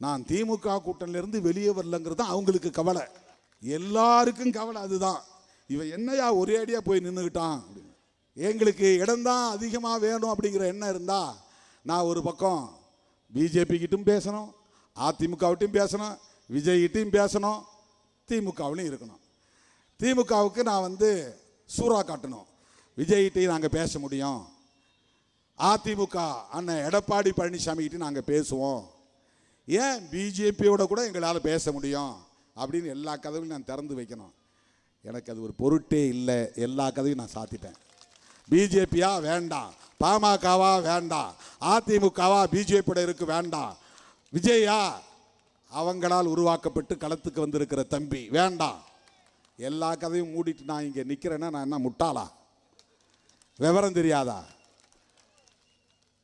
நான் திமுக கூட்டணியிலிருந்து வெளியே வரலங்கிறது தான் அவங்களுக்கு கவலை. எல்லாருக்கும் கவலை அதுதான். இவன் என்னையா ஒரே அடியாக போய் நின்றுக்கிட்டான் அப்படின்னு. எங்களுக்கு இடம்தான் அதிகமாக வேணும் அப்படிங்கிற எண்ணம் இருந்தால் நான் ஒரு பக்கம் பிஜேபிக்கிட்டும் பேசணும், அதிமுகவிட்டையும் பேசணும், விஜய்கிட்டையும் பேசணும், திமுகவிலையும் இருக்கணும். திமுகவுக்கு நான் சூறா காட்டணும், விஜய்கிட்டையும் நாங்கள் பேச முடியும், அதிமுக அண்ணன் எடப்பாடி பழனிசாமிகிட்டையும் நாங்கள் பேசுவோம், ஏன் பிஜேபியோட கூட எங்களால் பேச முடியும் அப்படின்னு எல்லா கதவையும் நான் திறந்து வைக்கணும். எனக்கு அது ஒரு பொருட்டே இல்லை. எல்லா கதவையும் நான் சாத்திட்டேன். பிஜேபியா வேண்டாம், பாமகவா வேண்டாம், அதிமுகவா பிஜேபியோட இருக்கு வேண்டாம், விஜயா அவங்களால் உருவாக்கப்பட்டு களத்துக்கு வந்திருக்கிற தம்பி வேண்டாம். எல்லா கதையும் மூடிட்டு நான் இங்கே நிற்கிறேன்னா நான் என்ன முட்டாளா? விவரம் தெரியாதா?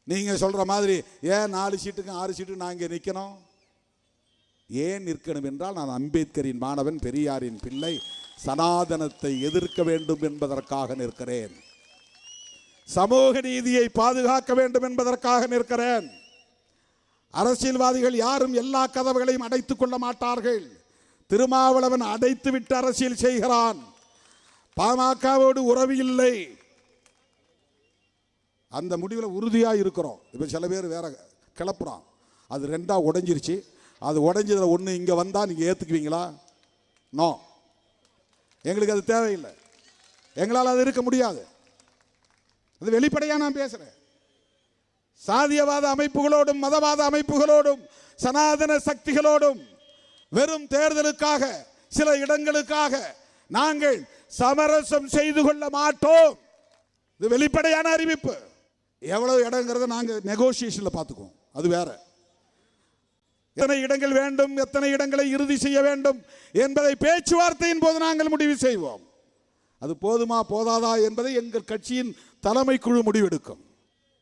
நீங்கள் சொல்கிற மாதிரி ஏன் 4 சீட்டுக்கும் 6 சீட்டுக்கு நான் இங்கே நிற்கணும்? ஏன் நிற்கணும் என்றால் நான் அம்பேத்கரின் மாணவன், பெரியாரின் பிள்ளை, சனாதனத்தை எதிர்க்க வேண்டும் என்பதற்காக நிற்கிறேன். சமூக நீதியை பாதுகாக்க வேண்டும் என்பதற்காக நிற்கிறேன். அரசியல்வாதிகள் யாரும் எல்லா கதவுகளையும் அடைத்துக் கொள்ள மாட்டார்கள். திருமாவளவன் அடைத்துவிட்டு அரசியல் செய்கிறான். பாமகவோடு உறவு இல்லை. அந்த முடிவில் உறுதியாக இருக்கிறோம். இப்போ சில பேர் வேற கிளப்புறான், அது 2ஆ உடைஞ்சிருச்சு, அது உடைஞ்சதில் 1 இங்கே வந்தால் நீங்கள் ஏற்றுக்குவீங்களா? நோ, எங்களுக்கு அது தேவையில்லை. எங்களால் அது இருக்க முடியாது. அது வெளிப்படையாக நான் பேசுகிறேன். சாதியவாத அமைப்புகளோடும் மதவாத அமைப்புகளோடும் சனாதன சக்திகளோடும் வெறும் தேர்தலுக்காக சில இடங்களுக்காக நாங்கள் சமரசம் செய்து கொள்ள மாட்டோம். இது வெளிப்படையான அறிவிப்பு. எவ்வளவு இடங்கிறத நாங்கள் நெகோசியேஷனில் பார்த்துக்குவோம், அது வேற. எத்தனை இடங்கள் வேண்டும், எத்தனை இடங்களை இறுதி செய்ய வேண்டும் என்பதை பேச்சுவார்த்தையின் போது நாங்கள் முடிவு செய்வோம். அது போதுமா போதாதா என்பதை எங்கள் கட்சியின் தலைமை குழு முடிவெடுக்கும்.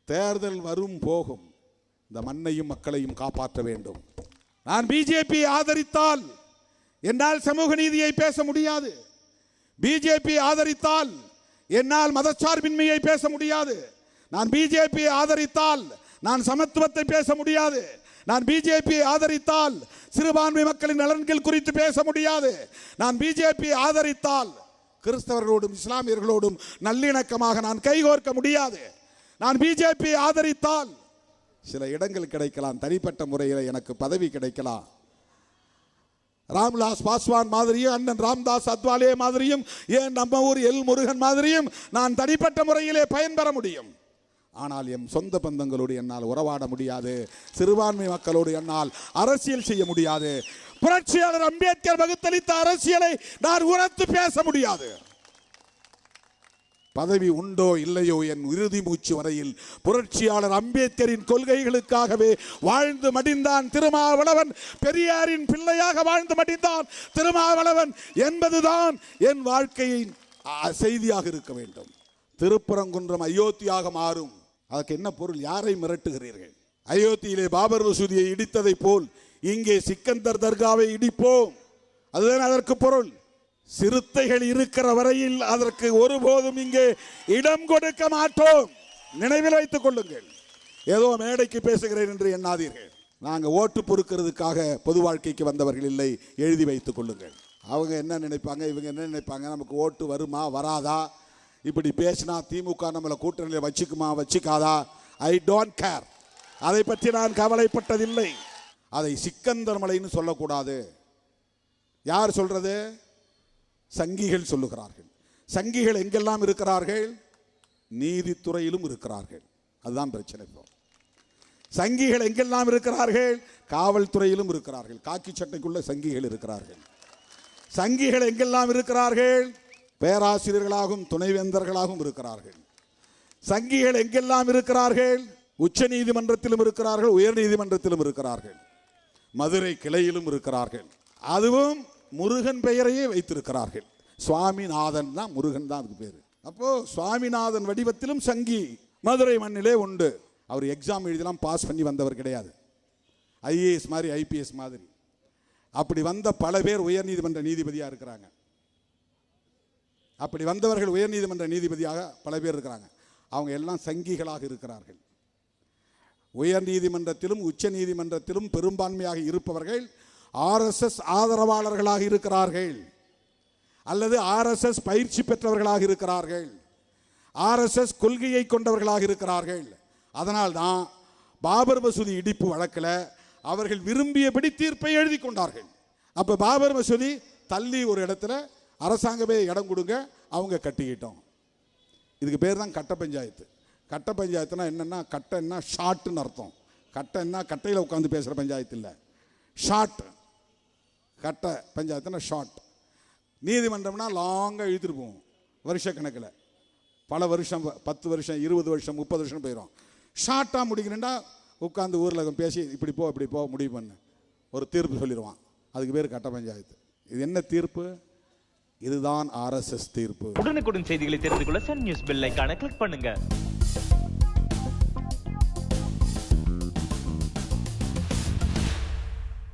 தேர்தல் வரும் போகும், இந்த மண்ணையும் மக்களையும் காப்பாற்ற வேண்டும். நான் பிஜேபி ஆதரித்தால் என்னால் சமூக நீதியை பேச முடியாது. பிஜேபி ஆதரித்தால் என்னால் மதச்சார்பின்மையை பேச முடியாது. நான் பிஜேபி ஆதரித்தால் நான் சமத்துவத்தை பேச முடியாது. நான் பிஜேபி ஆதரித்தால் சிறுபான்மை மக்களின் நலன்கள் குறித்து பேச முடியாது. நான் பிஜேபி ஆதரித்தால் கிறிஸ்தவர்களோடும் இஸ்லாமியர்களோடும் நல்லிணக்கமாக நான் கைகோர்க்க முடியாது. நான் பிஜேபி ஆதரித்தால் சில இடங்கள் கிடைக்கலாம், தனிப்பட்ட முறையில் எனக்கு பதவி கிடைக்கலாம். ராம்விலாஸ் பாஸ்வான் மாதிரியும், அண்ணன் ராம்தாஸ் அத்வாலே மாதிரியும், ஏன் நம்ம ஊர் எல் முருகன் மாதிரியும் நான் தனிப்பட்ட முறையிலே பயன்பெற முடியும். ஆனால் என் சொந்த பந்தங்களோடு என்னால் உறவாட முடியாது. சிறுபான்மை மக்களோடு என்னால் அரசியல் செய்ய முடியாது. புரட்சியாளர் அம்பேத்கர் வகுத்தளித்த அரசியலை நான் உரத்து பேச முடியாது. பதவி உண்டோ இல்லையோ, என் இறுதி மூச்சு வரையில் புரட்சியாளர் அம்பேத்கரின் கொள்கைகளுக்காகவே வாழ்ந்து மடிந்தான் திருமாவளவன். பெரியாரின் பிள்ளையாக வாழ்ந்து மடிந்தான் திருமாவளவன் என்பதுதான் என் வாழ்க்கையின் செய்தியாக இருக்க வேண்டும். திருப்பரங்குன்றம் அயோத்தியாக மாறும். அதற்கு என்ன பொருள்? யாரை மிரட்டுகிறீர்கள்? அயோத்தியிலே பாபர் மசூதியை இடித்ததை போல் இங்கே சிக்கந்தர் தர்காவை இடிப்போம், அதுதான் அதற்கு பொருள். சிறுத்தைகள் இருக்கிற வரையில் அதற்கு ஒருபோதும் இங்கே இடம் கொடுக்க மாட்டோம். நினைவில் வைத்துக் கொள்ளுங்கள். ஏதோ மேடைக்கு பேசுகிறேன் என்று எண்ணாதீர்கள். நாங்கள் ஓட்டு பொறுக்கிறதுக்காக பொது வாழ்க்கைக்கு வந்தவர்கள் இல்லை, எழுதி வைத்துக் கொள்ளுங்கள். அவங்க என்ன நினைப்பாங்க, இவங்க என்ன நினைப்பாங்க, நமக்கு ஓட்டு வருமா வராதா, இப்படி பேசினா திமுக நம்மளை கூட்டணியில் வச்சுக்குமா வச்சுக்காதா, ஐ டோன்ட் கேர். அதை பற்றி நான் கவலைப்பட்டதில்லை. அதை சிக்கந்தர் மலைன்னு சொல்லக்கூடாது. யார் சொல்றது? சங்கிகள் சொல்லுகிறார்கள். சங்கிகள் எங்கெல்லாம் இருக்கிறார்கள்? நீதித்துறையிலும் இருக்கிறார்கள். அதுதான் பிரச்சனை. சங்கிகள் எங்கெல்லாம் இருக்கிறார்கள்? காவல்துறையிலும் இருக்கிறார்கள். காக்கி சட்டைக்குள்ள சங்கிகள் இருக்கிறார்கள். சங்கிகள் எங்கெல்லாம் இருக்கிறார்கள்? பேராசிரியர்களாகவும் துணைவேந்தர்களாகவும் இருக்கிறார்கள். சங்கிகள் எங்கெல்லாம் இருக்கிறார்கள்? உச்ச நீதிமன்றத்திலும் இருக்கிறார்கள், உயர் நீதிமன்றத்திலும் இருக்கிறார்கள், மதுரை கிளையிலும் இருக்கிறார்கள். அதுவும் முருகன் பெயரையே வைத்திருக்கிறார்கள். சுவாமிநாதன் தான், முருகன் தான் அதுக்கு பேரு. அப்போ சுவாமிநாதன் வடிவத்திலும் சங்கி மதுரை மண்ணிலே உண்டு. அவர் எக்ஸாம் எழுதலாம், பாஸ் பண்ணி வந்தவர் கிடையாது. ஐஏஎஸ் மாதிரி, ஐபிஎஸ் மாதிரி அப்படி வந்த பல பேர் உயர்நீதிமன்ற நீதிபதியாக இருக்கிறாங்க. அப்படி வந்தவர்கள் உயர்நீதிமன்ற நீதிபதியாக பல பேர் இருக்கிறாங்க. அவங்க எல்லாம் சங்கிகளாக இருக்கிறார்கள். உயர் நீதிமன்றத்திலும் உச்ச நீதிமன்றத்திலும் பெரும்பான்மையாக இருப்பவர்கள் RSS ஆதரவாளர்களாக இருக்கிறார்கள், அல்லது RSS பயிற்சி பெற்றவர்களாக இருக்கிறார்கள், RSS கொள்கையை கொண்டவர்களாக இருக்கிறார்கள். அதனால்தான் பாபர் மசூதி இடிப்பு வழக்கில் அவர்கள் விரும்பியபடி தீர்ப்பை எழுதி கொண்டார்கள். அப்போ பாபர் மசூதி தள்ளி ஒரு இடத்துல அரசாங்கமே இடம் கொடுங்க, அவங்க கட்டிக்கிட்டோம். இதுக்கு பேர் தான் கட்ட பஞ்சாயத்து. கட்ட பஞ்சாயத்துனா என்னென்னா, கட்டைன்னா ஷார்ட்னு அர்த்தம். கட்டைன்னா கட்டையில் உட்காந்து பேசுகிற பஞ்சாயத்து இல்லை, ஷார்ட். கட்டை பஞ்சாயத்துனா ஷார்ட். நீதிமன்றம்னா லாங்காக இழுத்துட்டு போவோம், வருஷக்கணக்கில், பல வருஷம், 10 வருஷம், 20 வருஷம், 30 வருஷம் போயிடும். ஷார்ட்டாக முடிக்கணுண்டா உட்காந்து ஊரில் பேசி இப்படி போ இப்படி போ முடிவு பண்ணு, ஒரு தீர்ப்பு சொல்லிடுவான். அதுக்கு பேர் கட்ட பஞ்சாயத்து. இது என்ன தீர்ப்பு? இதுதான் RSS தீர்ப்பு. உடனுக்குடன் செய்திகளை தெரிந்து கொள்ள சன் நியூஸ் பெல் ஐகானை கிளிக் பண்ணுங்க.